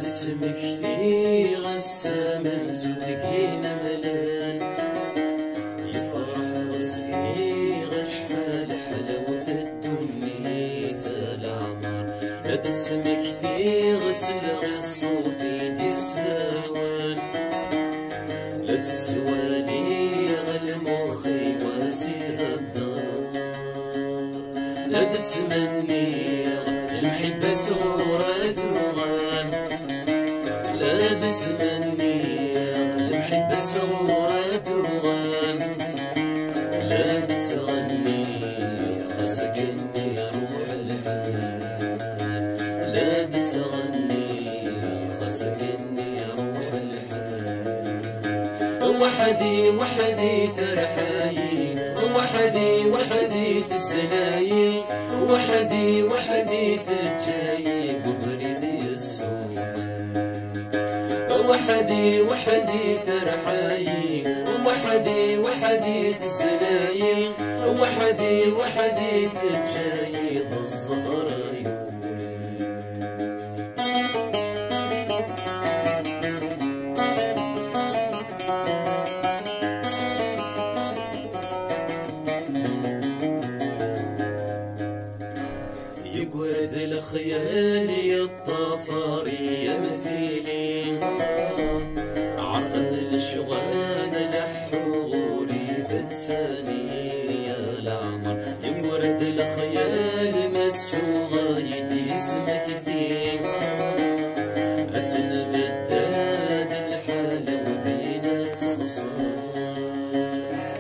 اسمك في غسامة زوجين ملال يفرح راسي غشحال حلاوة الدنيا ثال عمر لا اسمك في غسل غصوتي دي السوال لا تسوالي غالمخي واسيها الدار لا تتمني المحبة صغورة دوغان لا تتمني المحبة صغورة دوغان لا تغني خاصك اني روح الحال لا تغني خاصك اني روح الحال وحدي وحدي فرحاي وحدي وحدي في السلاي وحدي وحدي في الجاي ببردي السوحان وحدي وحدي فرحاي وحدي وحدي في السلاي وحدي وحدي في الجاي الزهر يقورد الخيال الطفاري مثيلي عرقا الشغال لحوري فلساني يا العمر يقورد الخيال متسوغا يدي اسمك فيه أتل بالداد الحالة وذينا تخصار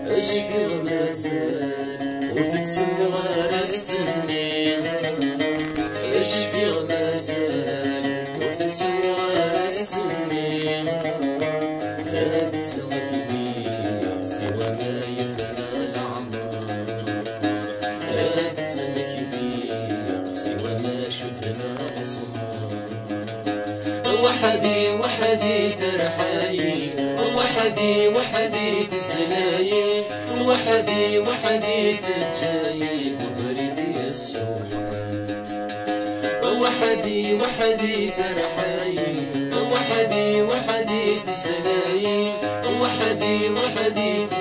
أشفي غمازال وتتسوغ السنين اشفي غمازال وتسوى السنين لا تتغني سوى ما يفنى العمر لا تسمك فيه سوى ما شدنا أصمار وحدي وحدي فرحاي وحدي وحدي في السلاي وحدي وحدي في الجاي ببردي السوحان وحدي وحدي فرحاي وحدي وحدي في السلاي وحدي وحدي في